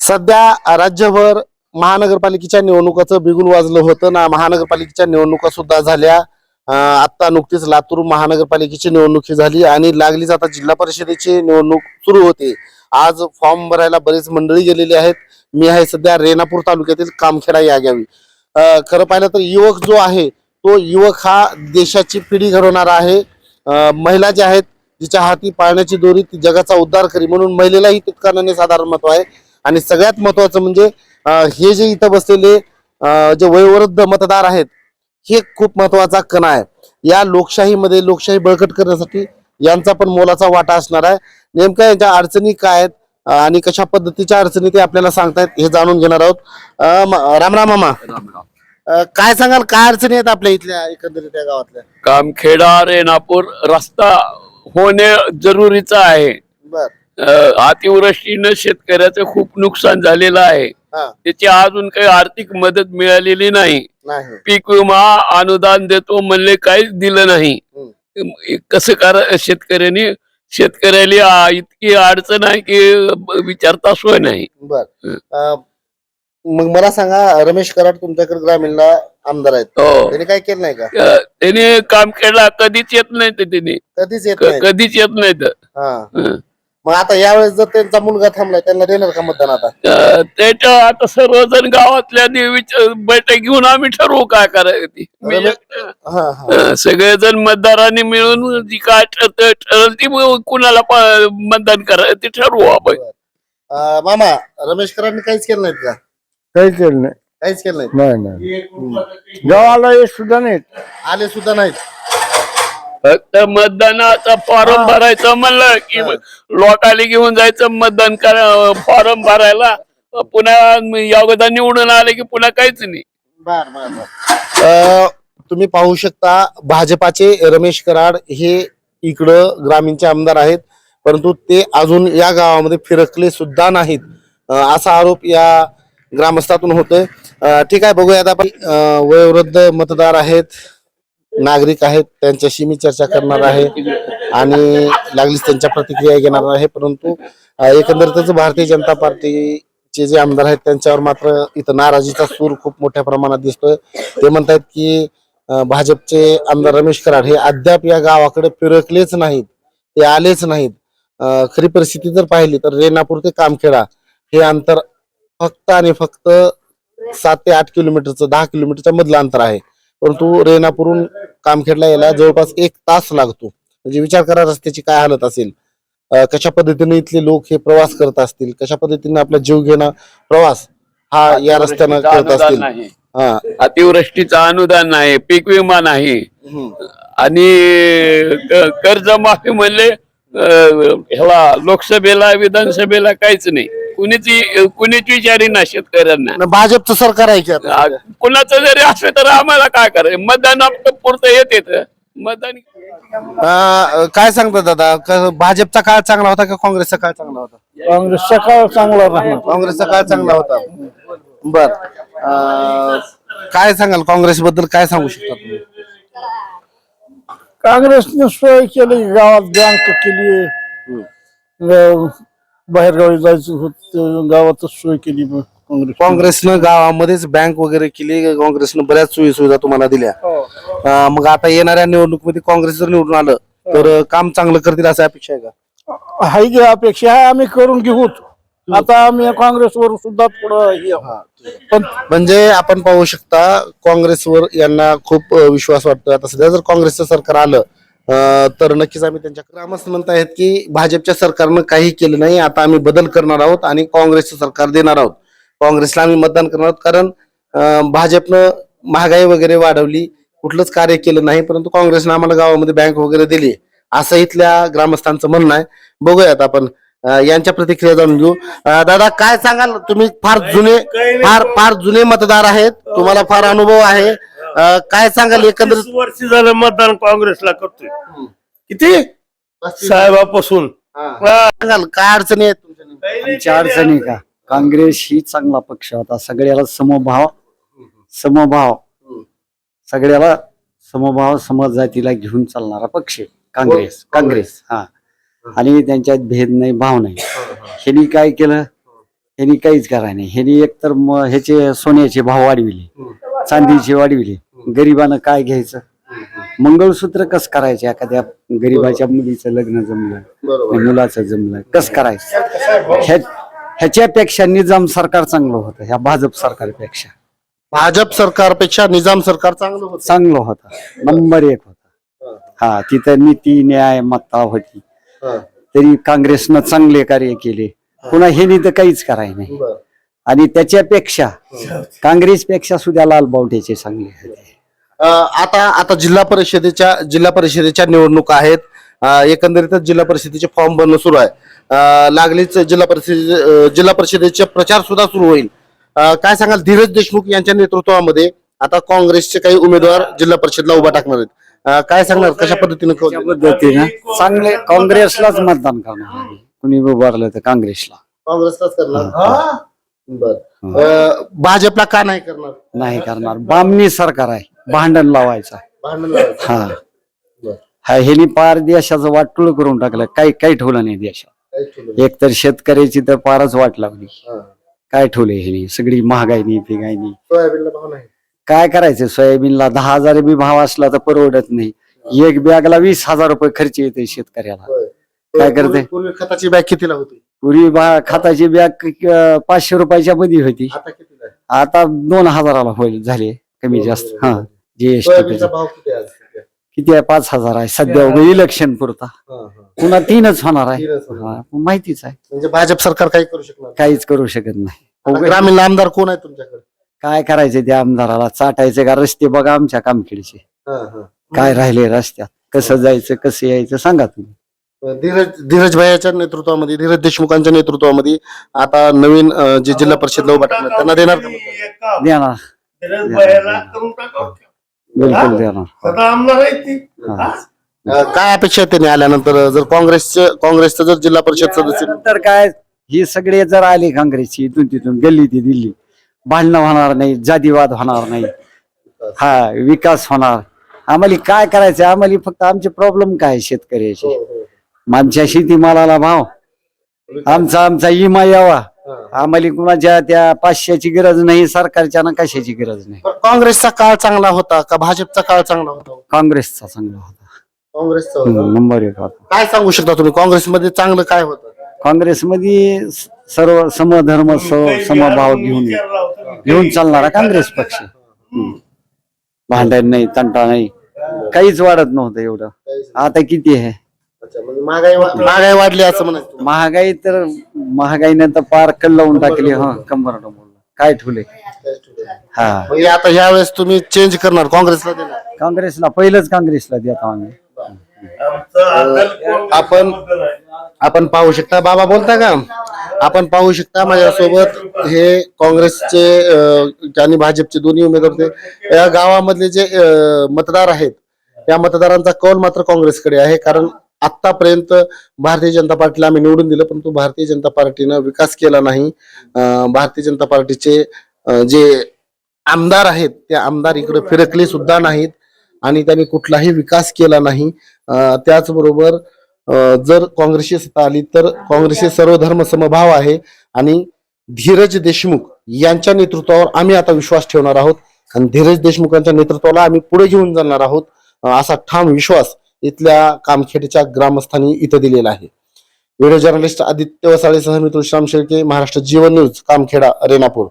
सध्या राज्यभर महानगरपालिकेच्या निवडणुकाचं बिगुल वाजलं होतं ना. महानगरपालिकेच्या निवडणुका सुद्धा झाल्या. आता नुकतीच लातूर महानगरपालिकेची निवडणूक झाली आणि लागलीच आता जिल्हा परिषदेची निवडणूक सुरू होते. आज फॉर्म भरायला बरेच मंडळी गेलेली आहेत. मी आहे सध्या रेणापूर तालुक्यातील कामखेडा या गावी. खरं पाहिलं तर युवक जो आहे तो युवक हा देशाची पिढी घडवणारा आहे. महिला ज्या आहेत जिच्या हाती पाळण्याची दोरी ती जगाचा उद्धार करी, म्हणून महिलेलाही तितकाने साधारण महत्व आहे. आणि सगळ्यात महत्वाचं म्हणजे हे जे इथं बसलेले जे वयोवृद्ध मतदार आहेत हे खूप महत्वाचा कणा आहे. या लोकशाहीमध्ये लोकशाही बळकट करण्यासाठी यांचा पण मोलाचा वाटा असणार आहे. नेमक्या यांच्या अडचणी काय आहेत आणि कशा पद्धतीच्या अडचणी ते आपल्याला सांगतायत हे जाणून घेणार आहोत. राम राम मामा, काय सांगाल, काय अडचणी आहेत आपल्या इथल्या एकंदरीत त्या गावातल्या? कामखेडा रेणापूर रस्ता होणे जरुरीचा आहे. बर. अतिवृष्टीनं शेतकऱ्याचं खूप नुकसान झालेलं आहे. त्याची अजून काही आर्थिक मदत मिळालेली नाही. पीक विमा अनुदान देतो म्हणले काहीच दिलं नाही. कसं करा शेतकऱ्याला इतकी अडचण आहे की विचारता सोय नाही. बर. मग मला सांगा, रमेश कराड तुमच्याकडे ग्रामीणला आमदार आहेत, त्यांनी काय केलं नाही का? त्याने कामखेडा कधीच येत नाही. त्याने कधीच येत नाही. मग आता यावेळेस जर त्यांचा मुलगा थांबलाय त्यांना देणार का मतदान? आता त्याच्या आता सर्वजण गावातल्या बैठक घेऊन आम्ही ठरवू काय करायची. सगळेजण मतदारांनी मिळून जी काय ठरल ती कुणाला मतदान करायचं ते ठरवू आपण. मामा, रमेश कराडने काहीच केलं नाहीत का? काहीच केलं नाही. काहीच केलं नाही. गावाला येत सुद्धा नाहीत, आले सुद्धा नाहीत. फक्त मतदानाचा फॉर्म भरायचं म्हणलं की लोकांना घेऊन जायचं मतदान करा फॉर्म भरायला. पुन्हा योगदान निवडून आले की पुन्हा काहीच नाही. बर बर बर. तुम्ही पाहू शकता भाजपाचे रमेश कराड हे इकडं ग्रामीणचे आमदार आहेत, परंतु ते अजून या गावामध्ये फिरकले सुद्धा नाहीत असा आरोप या ग्रामस्थातून होतोय. ठीक आहे, बघूयात आपण. वयोवृद्ध मतदार आहेत, नागरिक आहेत, त्यांच्याशी मी चर्चा करणार आहे आणि लागलीच त्यांच्या प्रतिक्रिया घेणार आहे. परंतु एकंदरीतच भारतीय जनता पार्टीचे जे आमदार आहेत त्यांच्यावर मात्र इथं नाराजीचा सूर खूप मोठ्या प्रमाणात दिसतोय. ते म्हणतात की भाजपचे आमदार रमेश कराड हे अद्याप या गावाकडे फिरकलेच नाहीत, ते आलेच नाहीत. खरी परिस्थिती जर पाहिली तर रेणापूर ते कामखेडा हे अंतर फक्त आणि फक्त 7 ते 8 किलोमीटरचं, 10 किलोमीटरच्या मधलं अंतर आहे. परंतु रेणापूरून कामखेडला यायला जवळपास 1 तास लागतो. म्हणजे विचार करा रस्त्याची काय हालत असेल, कशा पद्धतीने इथले लोक हे प्रवास करत असतील, कशा पद्धतीने आपला जीव घेणं प्रवास हा या रस्त्यानं करत असतील. अतिवृष्टीचं अनुदान नाही, पीक विमा नाही आणि कर्जमाफी म्हणले ह्याला लोकसभेला विधानसभेला काहीच नाही. कुणीच विचारी ना शेतकऱ्यांना. भाजपचं सरकार आहे की कुणाचं जरी असलं तर आम्हाला काय करायचं, मतदान पुरतं येते मतदान. काय सांगतात दादा, भाजपचा काळ चांगला होता का काँग्रेसचा काळ चांगला होता? काँग्रेसचा काळ चांगला राहणार. काँग्रेसचा काळ चांगला होता. बर. काय सांगाल काँग्रेस बद्दल, काय सांगू शकता तुम्ही? काँग्रेसने सोय केली, गावात बँक केली, बाहेरगावी जायचं होतं गावातच सोय केली. काँग्रेसनं गावामध्येच बँक वगैरे केली, काँग्रेसनं बऱ्याच सोयी सुविधा तुम्हाला दिल्या. मग आता येणाऱ्या निवडणुकीमध्ये काँग्रेस जर निवडून आलं तर काम चांगलं करतील असं अपेक्षा आहे का? हाय की अपेक्षा आहे, आम्ही करून घेऊ. आता आम्ही काँग्रेसवर सुद्धा थोडं म्हणजे आपण पाहू शकता काँग्रेसवर यांना खूप विश्वास वाटतो. आता सध्या जर काँग्रेसचं सरकार आलं तर नक्कीच आम्ही त्यांच्या ग्रामस्थ म्हणत आहेत की भाजपच्या सरकारनं काही केलं नाही, आता आम्ही बदल करणार आहोत आणि काँग्रेसचं सरकार देणार आहोत. काँग्रेसला आम्ही मतदान करणार आहोत कारण भाजपनं महागाई वगैरे वाढवली, कुठलंच कार्य केलं नाही, परंतु काँग्रेसनं आम्हाला गावामध्ये बँक वगैरे दिली असं इथल्या ग्रामस्थांचं म्हणणं आहे. बघूयात आपण यांच्या प्रतिक्रिया जाणून घेऊ. दादा, काय सांगाल, तुम्ही फार जुने मतदार आहेत, तुम्हाला फार अनुभव आहे, काय सांगाल एकंदरीत? वर्ष झालं मतदान काँग्रेसला करतोय. किती साहेबापासून सांगाल काय अडचणी आहेत तुमच्या? आमच्या अडचणी का, काँग्रेस ही चांगला पक्ष होता. सगळ्याला समभाव सगळ्याला समभाव समाज जातीला घेऊन चालणारा पक्ष काँग्रेस. हा, आणि त्यांच्यात भेद नाही, भाव नाही. ह्यांनी काय केलं, ह्यांनी काहीच करायला नाही. ह्यांनी एकतर ह्याचे सोन्याचे भाव वाढविले, चांदीचे वाढविले. गरिबानं काय घ्यायचं? मंगळसूत्र कसं करायचं? एखाद्या गरीबाच्या मुलीचं लग्न जमलं, मुलाचं जमलं, कसं करायचं? ह्याच्यापेक्षा निजाम सरकार चांगलं होतं, ह्या भाजप सरकारपेक्षा. भाजप सरकारपेक्षा निजाम सरकार चांगलं होतं. चांगलं होतं, नंबर 1 होता. हा, तिथं नीती न्याय मत्ता होती. तरी काँग्रेसनं चांगले कार्य केले. पुन्हा हे तर काहीच करायला नाही. आणि त्याच्यापेक्षा काँग्रेसपेक्षा सुद्धा लाल बावट्याचे चांगले होते. आता जिल्हा परिषदेच्या निवडणुका आहेत. एकंदरीतच जिल्हा परिषदेचे फॉर्म भरणं सुरू आहे. लागलीच जिल्हा परिषदेचे प्रचार सुद्धा सुरू होईल. काय सांगाल, धीरज देशमुख यांच्या नेतृत्वामध्ये आता काँग्रेसचे काही उमेदवार जिल्हा परिषदला उभा टाकणार आहेत. काय सांगणार, कशा पद्धतीने चांगले काँग्रेसलाच मतदान करणार आम्ही. कुणी उभारलं तर काँग्रेसला. काँग्रेसलाच करणार? बर. भाजपला का नाही करणार? नाही करणार. बामणी सरकार आहे, भांडण लावायचं. हा, ह्यांनी पार देशाचं वाटोळ करून टाकलं. काही ठेवलं नाही देशात. एक तर शेतकऱ्याची तर पारच वाट लावली. काय ठेवले ह्यांनी? सगळी महागाईनी पिगाईनी. सोयाबीनला भाव नाही. काय करायचं? सोयाबीनला 10,000 बी भाव असला तर परवडत नाही. एक बॅगला 20,000 रुपये खर्च येते शेतकऱ्याला. काय करते? पूर्वी खताची बॅग कितीला होती? पूर्वी खताची बॅग 500 रुपयाच्या मध्ये होती. आता कितीला? आता 2,000 होईल झाले, कमी जास्त. हा, जीएसटी सोयाबीनचा भाव किती आहे आज? किती आहे? 5,000 आहे सध्या. इलेक्शन पुरता पुन्हा 3च होणार आहे. माहितीच आहे. म्हणजे भाजप सरकार काही करू शकणार? काहीच करू शकत नाही. ग्रामीण आमदार कोण आहे तुमच्याकडे? काय करायचं त्या आमदाराला? चाटायचे का रस्ते? बघा आमच्या कामखेडचे काय राहिले रस्त्यात. कसं जायचं, कसं यायचं सांगा तुम्ही. धीरज भाईच्या नेतृत्वामध्ये, धीरज देशमुखांच्या नेतृत्वामध्ये आता नवीन जे जिल्हा परिषदला उभा टाकणार त्यांना देणार का? देणार, बिलकुल देणार. काय अपेक्षा आहे त्यांनी आल्यानंतर? जर काँग्रेसचं जर जिल्हा परिषद सदस्य तर काय, ही सगळे जर आले काँग्रेसची इथून तिथून, गल्ली ती दिल्ली, भांडणं होणार नाही, जातीवाद होणार नाही. हा, विकास होणार. आम्हाला काय करायचं? आम्हाला फक्त आमचे प्रॉब्लेम काय शेतकऱ्याचे? आमच्या शेतीमालाला भाव, आमचा इमा यावा. आम्हाला कुणाच्या त्या 500ची गरज नाही, सरकारच्या ना कशाची गरज नाही. काँग्रेसचा काळ चांगला होता का भाजपचा काळ चांगला होता? काँग्रेसचा चांगला होता. काँग्रेसचा नंबर 1 होता. काय सांगू शकता तुम्ही, काँग्रेसमध्ये चांगलं काय होतं? काँग्रेसमध्ये सर्व समधर्म समभाव घेऊन चालणारा काँग्रेस पक्ष. भांडण नाही, तंटा नाही, काहीच वाढत नव्हतं एवढं. आता किती आहे? म्हणजे महागाई वाढली असं म्हणायचं? महागाई तर महागाईने तर पार लावून टाकली. हा, कंबर काय ठेवले. हा, म्हणजे आता यावेळेस तुम्ही चेंज करणार, काँग्रेसला देणार? काँग्रेसला पहिलंच काँग्रेसला देतो आम्ही. आपण पाहू शकता, बाबा बोलता का? आपण पाहू शकता माझ्यासोबत हे काँग्रेसचे आणि भाजपचे दोन्ही उमेदवार होते. या गावामधले जे मतदार आहेत, या मतदारांचा कौल मात्र काँग्रेसकडे आहे. कारण आतापर्यंत भारतीय जनता पार्टीला आम्ही निवडून दिलं, परंतु भारतीय जनता पार्टीनं विकास केला नाही. भारतीय जनता पार्टीचे जे आमदार आहेत ते आमदार इकडे फिरकले सुद्धा नाहीत आणि त्यांनी कुठलाही विकास केला नाही. त्याचबरोबर जर काँग्रेसची सत्ता आली तर काँग्रेसचे सर्व धर्म समभाव आहे आणि धीरज देशमुख यांच्या नेतृत्वावर आम्ही आता विश्वास ठेवणार आहोत आणि धीरज देशमुखांच्या नेतृत्वाला आम्ही पुढे घेऊन जाणार आहोत, असा ठाम विश्वास इथल्या कामखेडच्या ग्रामस्थांनी इथं दिलेला आहे. व्हिडिओ जर्नलिस्ट आदित्य वसाळेसह मी तुळशीराम शेळके, महाराष्ट्र जीवन न्यूज, कामखेडा, रेणापूर.